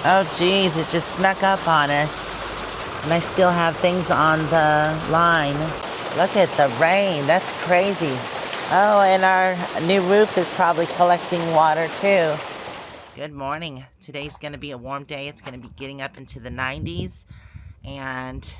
Oh geez, it just snuck up on us. And I still have things on the line. Look at the rain, that's crazy. Oh, and our new roof is probably collecting water too. Good morning. Today's gonna be a warm day. It's gonna be getting up into the 90s. And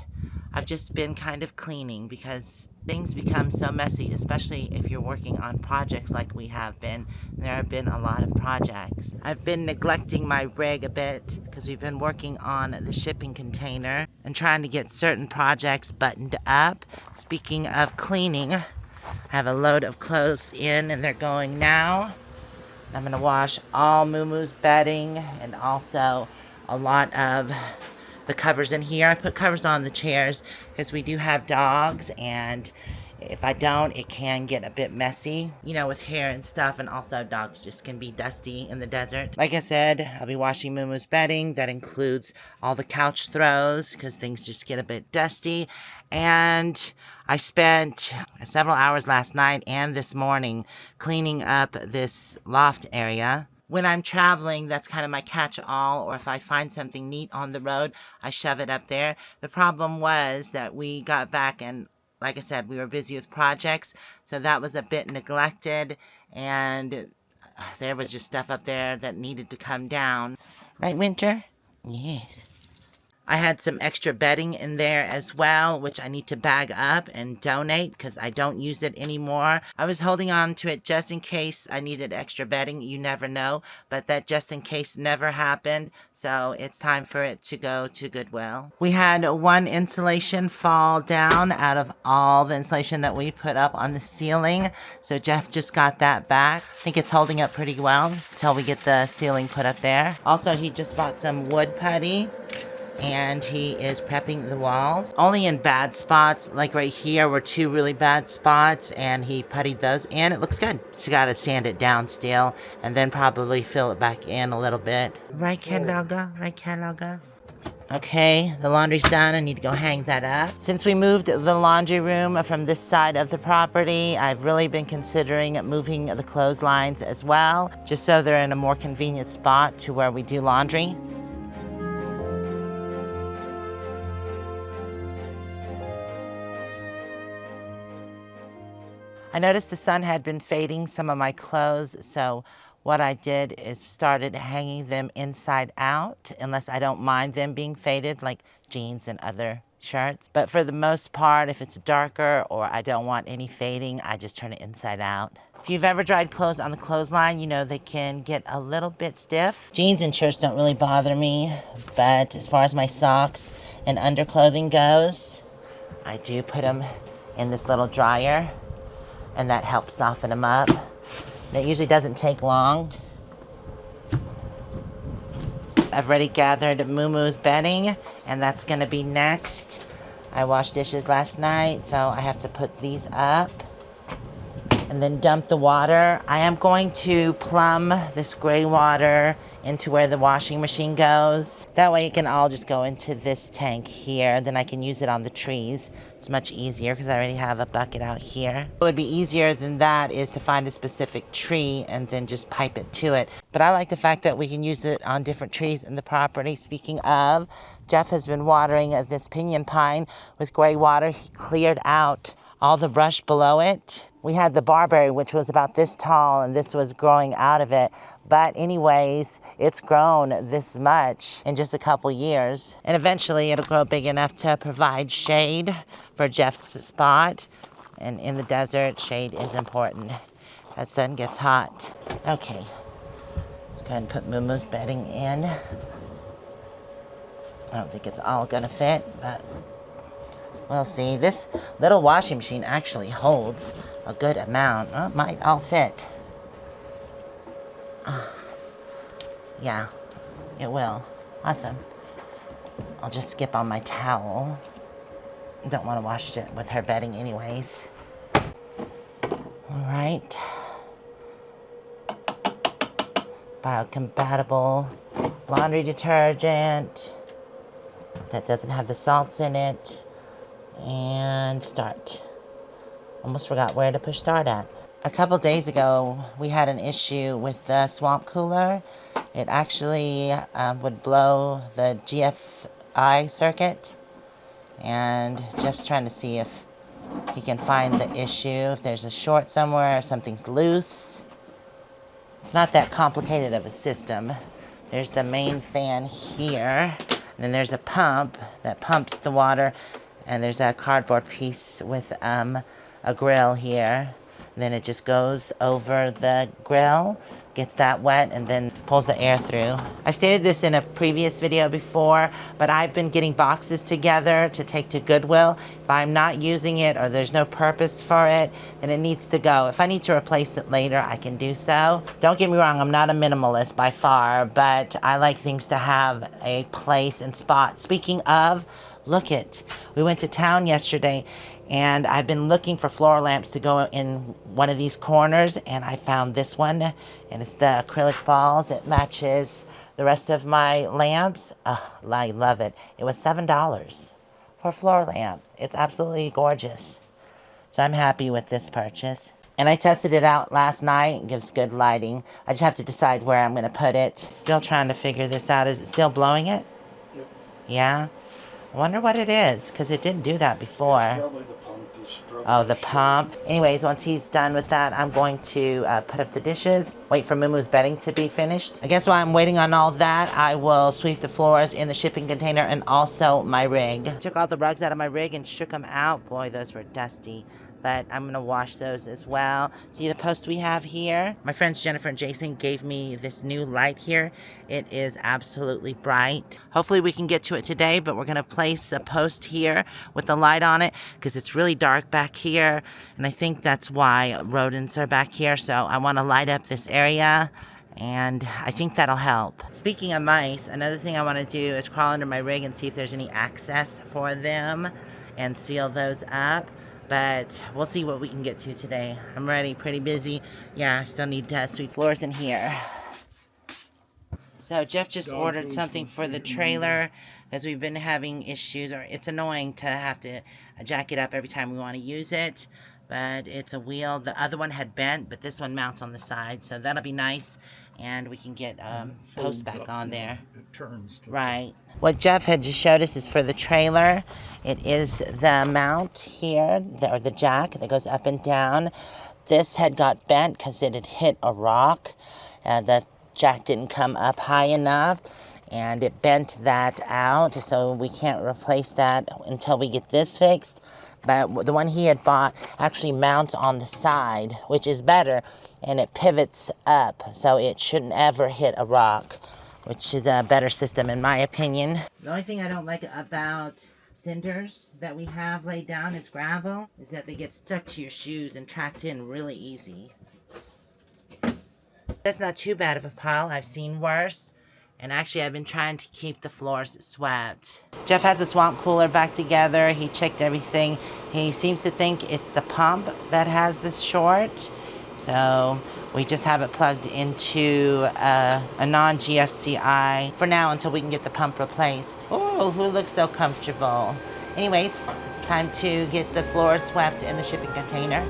I've just been kind of cleaning because things become so messy, especially if you're working on projects like we have been. There have been a lot of projects. I've been neglecting my rig a bit because we've been working on the shipping container and trying to get certain projects buttoned up. Speaking of cleaning, I have a load of clothes in and they're going now. I'm gonna wash all moo-moo's bedding and also a lot of the covers in here. I put covers on the chairs because we do have dogs, and if I don't, it can get a bit messy, you know, with hair and stuff, and also dogs just can be dusty in the desert. Like I said, I'll be washing moo-moo's bedding. That includes all the couch throws because things just get a bit dusty. And I spent several hours last night and this morning cleaning up this loft area. When I'm traveling, that's kind of my catch-all, or if I find something neat on the road, I shove it up there. The problem was that we got back and, like I said, we were busy with projects, so that was a bit neglected, and there was just stuff up there that needed to come down. Right, Winter? Yes. I had some extra bedding in there as well, which I need to bag up and donate because I don't use it anymore. I was holding on to it just in case I needed extra bedding. You never know, but that just in case never happened. So it's time for it to go to Goodwill. We had one insulation fall down out of all the insulation that we put up on the ceiling. So Jeff just got that back. I think it's holding up pretty well until we get the ceiling put up there. Also, he just bought some wood putty. And he is prepping the walls. Only in bad spots, like right here were two really bad spots, and he puttied those, and it looks good. Just gotta sand it down still, and then probably fill it back in a little bit. Right, Kendaga? Right, Kendaga? Okay, the laundry's done. I need to go hang that up. Since we moved the laundry room from this side of the property, I've really been considering moving the clotheslines as well, just so they're in a more convenient spot to where we do laundry. I noticed the sun had been fading some of my clothes, so what I did is started hanging them inside out, unless I don't mind them being faded, like jeans and other shirts. But for the most part, if it's darker or I don't want any fading, I just turn it inside out. If you've ever dried clothes on the clothesline, you know they can get a little bit stiff. Jeans and shirts don't really bother me, but as far as my socks and underclothing goes, I do put them in this little dryer. And that helps soften them up. And it usually doesn't take long. I've already gathered moo-moo's bedding, and that's gonna be next. I washed dishes last night, so I have to put these up and then dump the water. I am going to plumb this gray water into where the washing machine goes. That way it can all just go into this tank here. Then I can use it on the trees. It's much easier because I already have a bucket out here. What would be easier than that is to find a specific tree and then just pipe it to it. But I like the fact that we can use it on different trees in the property. Speaking of, Jeff has been watering this pinyon pine with gray water. He cleared out all the brush below it. We had the barberry, which was about this tall, and this was growing out of it. But anyways, it's grown this much in just a couple years. And eventually it'll grow big enough to provide shade for Jeff's spot. And in the desert, shade is important. That sun gets hot. Okay, let's go ahead and put moo-moo's bedding in. I don't think it's all gonna fit, but we'll see. This little washing machine actually holds a good amount. Oh, it might all fit. Yeah, it will. Awesome. I'll just skip on my towel. Don't want to wash it with her bedding anyways. All right. Biocompatible laundry detergent that doesn't have the salts in it. And start. Almost forgot where to push start at. A couple days ago, we had an issue with the swamp cooler, It actually would blow the GFI circuit. And Jeff's trying to see if he can find the issue, if there's a short somewhere or something's loose. It's not that complicated of a system. There's the main fan here, and then there's a pump that pumps the water, and there's a cardboard piece with a grill here. And then it just goes over the grill, gets that wet, and then pulls the air through. I've stated this in a previous video before, but I've been getting boxes together to take to Goodwill. If I'm not using it or there's no purpose for it, then it needs to go. If I need to replace it later, I can do so. Don't get me wrong, I'm not a minimalist by far, but I like things to have a place and spot. Speaking of, look it. We went to town yesterday, and I've been looking for floor lamps to go in one of these corners, and I found this one, and it's the acrylic balls. It matches the rest of my lamps. Oh, I love it. It was $7 for a floor lamp. It's absolutely gorgeous. So I'm happy with this purchase. And I tested it out last night. It gives good lighting. I just have to decide where I'm going to put it. Still trying to figure this out. Is it still blowing it? Yep. Yeah? I wonder what it is, because it didn't do that before. Probably the pump is probably. Oh, the pump. Anyways, once he's done with that, I'm going to put up the dishes, wait for Moo-moo's bedding to be finished. I guess while I'm waiting on all that, I will sweep the floors in the shipping container and also my rig. Took all the rugs out of my rig and shook them out. Boy, those were dusty. But I'm going to wash those as well. See the post we have here? My friends Jennifer and Jason gave me this new light here. It is absolutely bright. Hopefully we can get to it today, but we're going to place a post here with the light on it because it's really dark back here. And I think that's why rodents are back here. So I want to light up this area, and I think that'll help. Speaking of mice, another thing I want to do is crawl under my rig and see if there's any access for them and seal those up. But we'll see what we can get to today. I'm ready, pretty busy. Yeah, I still need to sweep floors in here. So Jeff just ordered something for the trailer because we've been having issues, or it's annoying to have to jack it up every time we want to use it. But it's a wheel. The other one had bent, but this one mounts on the side, so that'll be nice. And we can get posts back on there. It turns. Right. What Jeff had just showed us is for the trailer. It is the mount here, or the jack that goes up and down. This had got bent because it had hit a rock. The jack didn't come up high enough, and it bent that out, so we can't replace that until we get this fixed. But the one he had bought actually mounts on the side, which is better, and it pivots up, so it shouldn't ever hit a rock, which is a better system in my opinion. The only thing I don't like about cinders that we have laid down as gravel is that they get stuck to your shoes and tracked in really easy. That's not too bad of a pile. I've seen worse. And actually, I've been trying to keep the floors swept. Jeff has a swamp cooler back together. He checked everything. He seems to think it's the pump that has this short. So we just have it plugged into a non-GFCI for now until we can get the pump replaced. Oh, who looks so comfortable? Anyways, it's time to get the floors swept in the shipping container.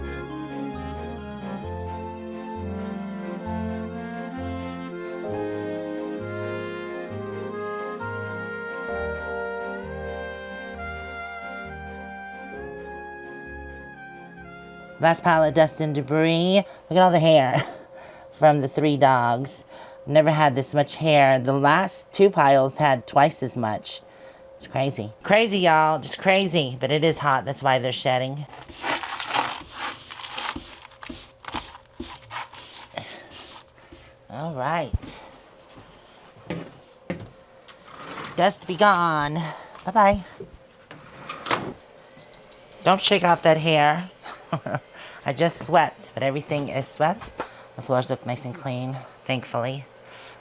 Last pile of dust and debris. Look at all the hair from the 3 dogs. Never had this much hair. The last 2 piles had twice as much. It's crazy. Crazy, y'all. Just crazy. But it is hot. That's why they're shedding. All right. Dust be gone. Bye-bye. Don't shake off that hair. I just swept, but everything is swept. The floors look nice and clean, thankfully.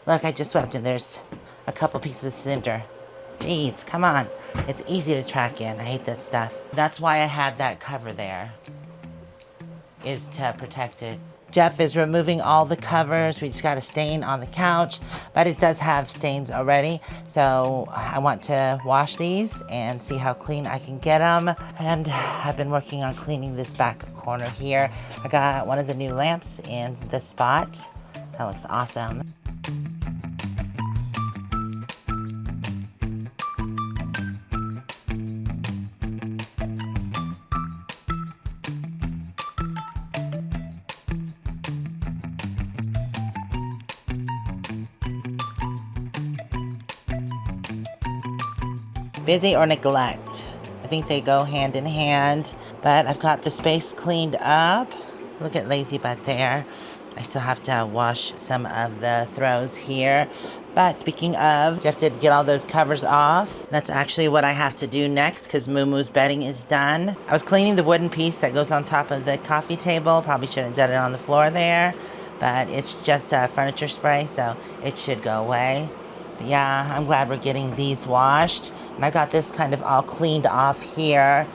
Look, I just swept and there's a couple pieces of cinder. Jeez, come on. It's easy to track in. I hate that stuff. That's why I had that cover there, is to protect it. Jeff is removing all the covers. We just got a stain on the couch, but it does have stains already. So I want to wash these and see how clean I can get them. And I've been working on cleaning this back corner here. I got one of the new lamps in this spot. That looks awesome. Busy or neglect. I think they go hand in hand. But I've got the space cleaned up. Look at Lazy Butt there. I still have to wash some of the throws here. But speaking of, you have to get all those covers off. That's actually what I have to do next because Moo-moo's bedding is done. I was cleaning the wooden piece that goes on top of the coffee table. Probably should have done it on the floor there. But it's just furniture spray, so it should go away. But yeah, I'm glad we're getting these washed. And I got this kind of all cleaned off here.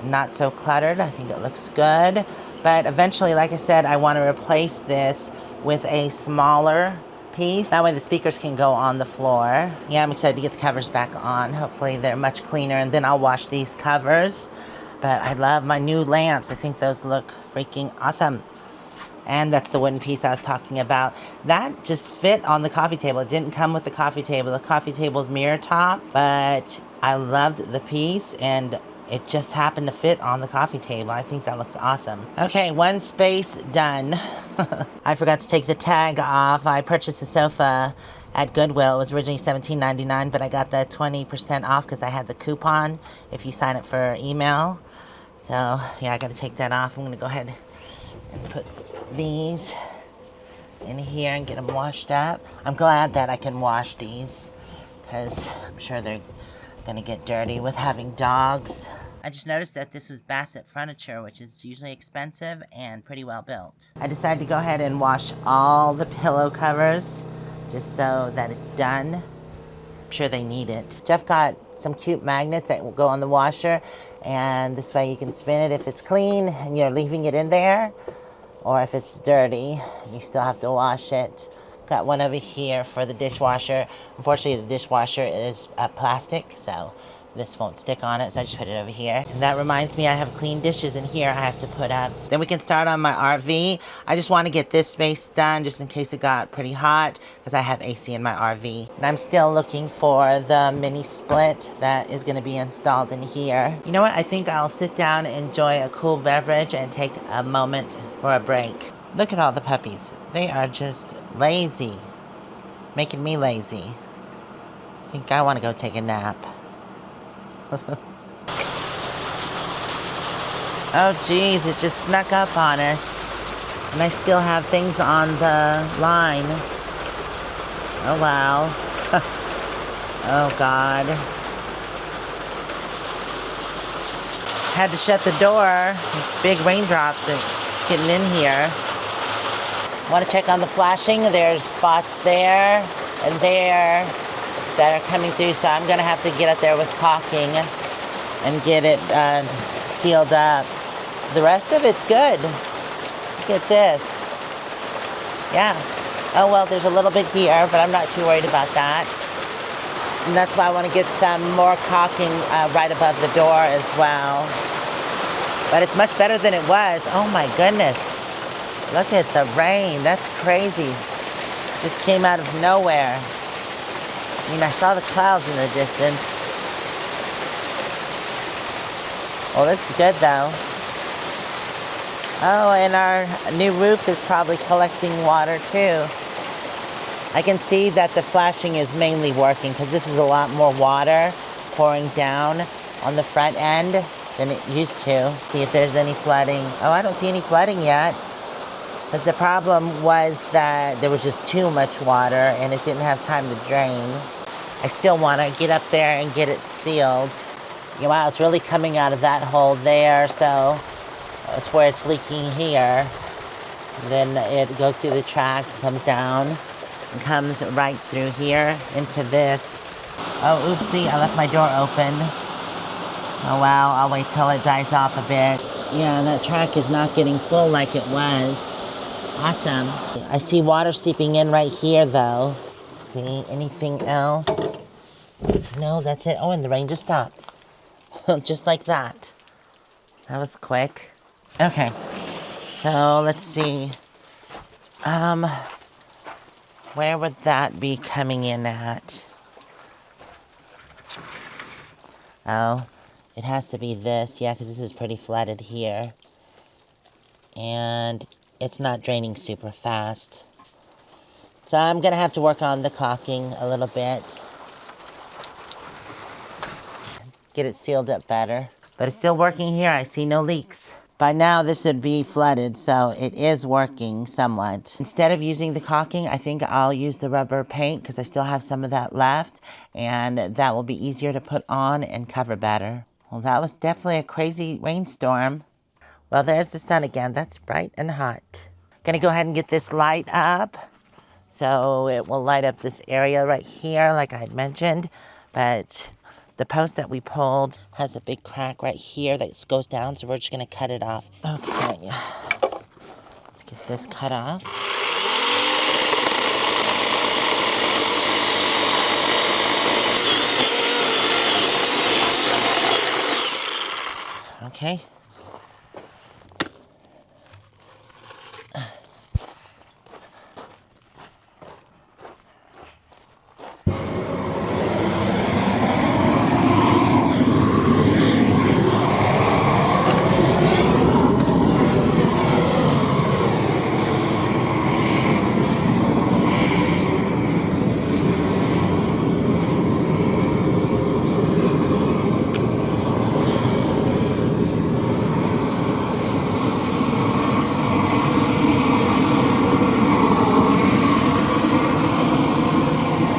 Not so cluttered. I think it looks good. But eventually, like I said, I want to replace this with a smaller piece. That way the speakers can go on the floor. Yeah, I'm excited to get the covers back on. Hopefully they're much cleaner, and then I'll wash these covers. But I love my new lamps. I think those look freaking awesome. And that's the wooden piece I was talking about. That just fit on the coffee table. It didn't come with the coffee table. The coffee table's mirror top, but I loved the piece, and it just happened to fit on the coffee table. I think that looks awesome. Okay, one space done. I forgot to take the tag off. I purchased the sofa at Goodwill. It was originally $17.99, but I got the 20% off because I had the coupon if you sign up for email. So, yeah, I got to take that off. I'm going to go ahead and put these in here and get them washed up. I'm glad that I can wash these because I'm sure they're going to get dirty with having dogs. I just noticed that this was Bassett furniture, which is usually expensive and pretty well built. I decided to go ahead and wash all the pillow covers just so that it's done. I'm sure they need it. Jeff got some cute magnets that will go on the washer, and this way you can spin it if it's clean and you're leaving it in there, or if it's dirty, you still have to wash it. Got one over here for the dishwasher. Unfortunately, the dishwasher is plastic, so this won't stick on it, so I just put it over here. And that reminds me, I have clean dishes in here I have to put up. Then we can start on my RV. I just want to get this space done just in case it got pretty hot, because I have AC in my RV. And I'm still looking for the mini split that is going to be installed in here. You know what? I think I'll sit down, enjoy a cool beverage, and take a moment for a break. Look at all the puppies. They are just lazy. Making me lazy. I think I want to go take a nap. Oh geez, it just snuck up on us. And I still have things on the line. Oh wow. Oh God. Had to shut the door. These big raindrops are getting in here. Want to check on the flashing? There's spots there and there that are coming through, so I'm gonna have to get up there with caulking and get it sealed up. The rest of it's good. Look at this. Yeah. Oh well, there's a little bit here, but I'm not too worried about that. And that's why I want to get some more caulking right above the door as well. But it's much better than it was. Oh my goodness. Look at the rain. That's crazy. Just came out of nowhere. I mean, I saw the clouds in the distance. Well, this is good, though. Oh, and our new roof is probably collecting water, too. I can see that the flashing is mainly working, because this is a lot more water pouring down on the front end than it used to. See if there's any flooding. Oh, I don't see any flooding yet. Because the problem was that there was just too much water, and it didn't have time to drain. I still want to get up there and get it sealed. Yeah, wow, it's really coming out of that hole there, so that's where it's leaking here. And then it goes through the track, comes down, and comes right through here into this. Oh, oopsie, I left my door open. Oh, wow, I'll wait till it dies off a bit. Yeah, that track is not getting full like it was. Awesome. I see water seeping in right here, though. See anything else? No, that's it. Oh, and the rain just stopped. Just like that. That was quick. Okay. So, let's see. Where would that be coming in at? Oh, it has to be this. Yeah, because this is pretty flooded here. And it's not draining super fast. So I'm going to have to work on the caulking a little bit. get it sealed up better. But it's still working here. I see no leaks. By now, this would be flooded, so it is working somewhat. Instead of using the caulking, I think I'll use the rubber paint because I still have some of that left, and that will be easier to put on and cover better. Well, that was definitely a crazy rainstorm. Well, there's the sun again. That's bright and hot. Gonna go ahead and get this light up. So it will light up this area right here, like I had mentioned. But the post that we pulled has a big crack right here that goes down, so we're just gonna cut it off. Okay, let's get this cut off. Okay.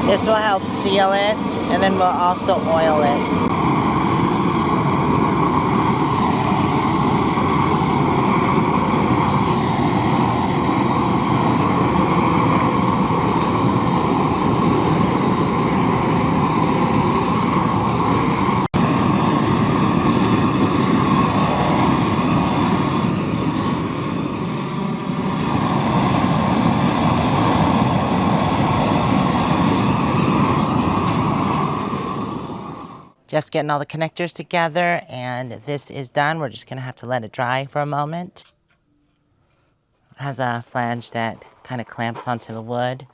This will help seal it, and then we'll also oil it. Jeff's getting all the connectors together, and this is done. We're just gonna have to let it dry for a moment. It has a flange that kind of clamps onto the wood,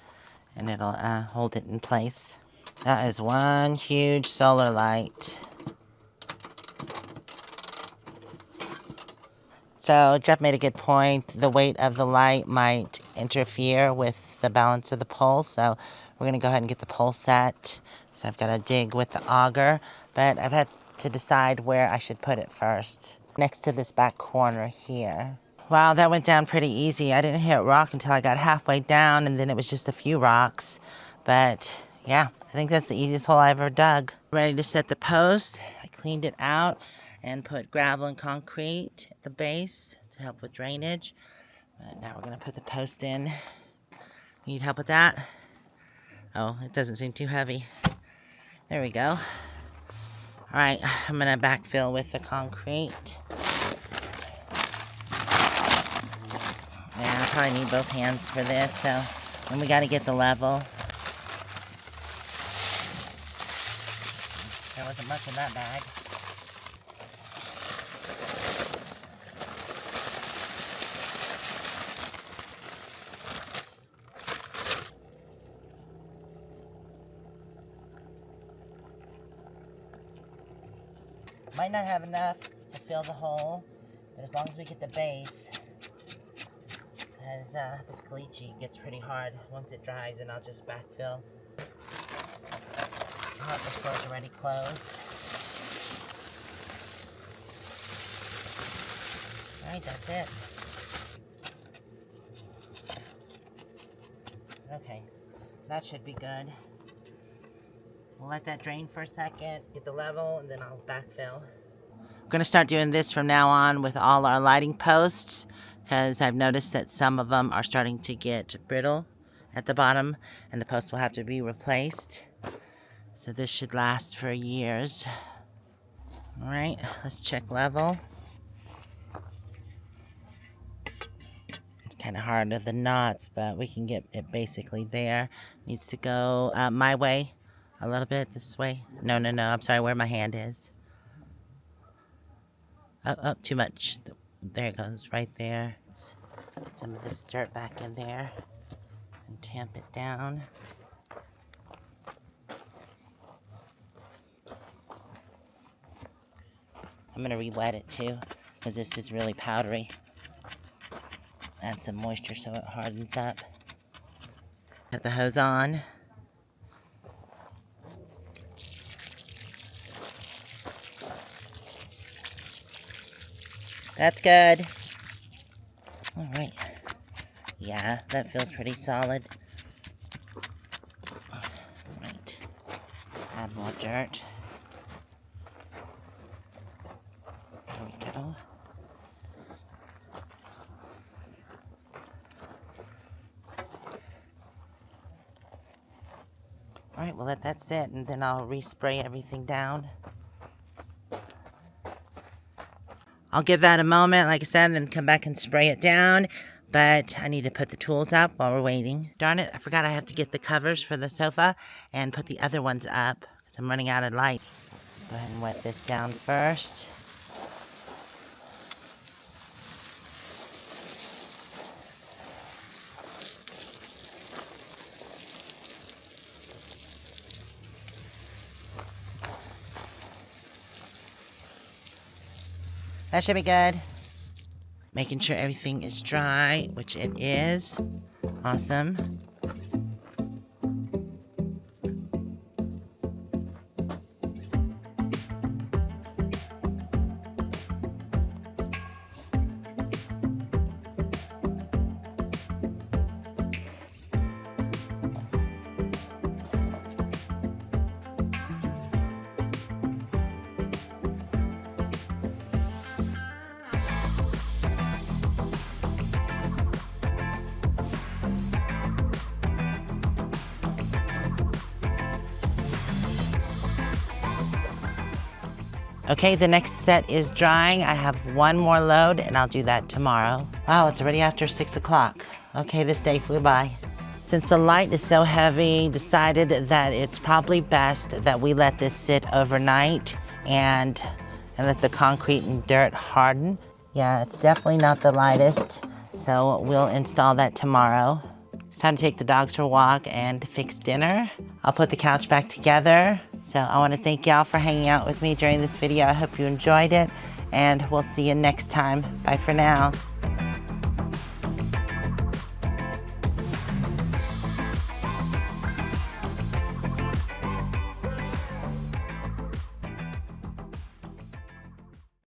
and it'll hold it in place. That is one huge solar light. So Jeff made a good point. The weight of the light might interfere with the balance of the pole, so we're gonna go ahead and get the pole set. So I've got to dig with the auger, but I've had to decide where I should put it first. Next to this back corner here. Wow, that went down pretty easy. I didn't hit rock until I got halfway down, and then it was just a few rocks. But yeah, I think that's the easiest hole I ever dug. Ready to set the post. I cleaned it out and put gravel and concrete at the base to help with drainage. But now we're gonna put the post in. Need help with that? Oh, it doesn't seem too heavy. There we go. All right, I'm gonna backfill with the concrete. Yeah, I probably need both hands for this, so, and we gotta get the level. There wasn't much in that bag. Might not have enough to fill the hole, but as long as we get the base, because this caliche gets pretty hard once it dries, and I'll just backfill. The hardware store's already closed. Alright, that's it. Okay, that should be good. We'll let that drain for a second, get the level, and then I'll backfill. We're going to start doing this from now on with all our lighting posts, because I've noticed that some of them are starting to get brittle at the bottom, and the post will have to be replaced. So this should last for years. Alright, let's check level. It's kind of hard with the knots, but we can get it basically there. Needs to go my way. A little bit this way. No, I'm sorry, where my hand is. Oh, too much. There it goes, right there. Let's put some of this dirt back in there and tamp it down. I'm gonna re-wet it too, because this is really powdery. Add some moisture so it hardens up. Got the hose on. That's good. All right. Yeah, that feels pretty solid. All right. Let's add more dirt. There we go. All right, we'll let that sit, and then I'll respray everything down. I'll give that a moment, like I said, and then come back and spray it down. But I need to put the tools up while we're waiting. Darn it, I forgot I have to get the covers for the sofa and put the other ones up because I'm running out of light. Let's go ahead and wet this down first. That should be good. Making sure everything is dry, which it is. Awesome. Okay, the next set is drying. I have one more load and I'll do that tomorrow. Wow, it's already after 6 o'clock. Okay, this day flew by. Since the light is so heavy, decided that it's probably best that we let this sit overnight and let the concrete and dirt harden. Yeah, it's definitely not the lightest, so we'll install that tomorrow. It's time to take the dogs for a walk and fix dinner. I'll put the couch back together. So I want to thank y'all for hanging out with me during this video. I hope you enjoyed it, and we'll see you next time. Bye for now.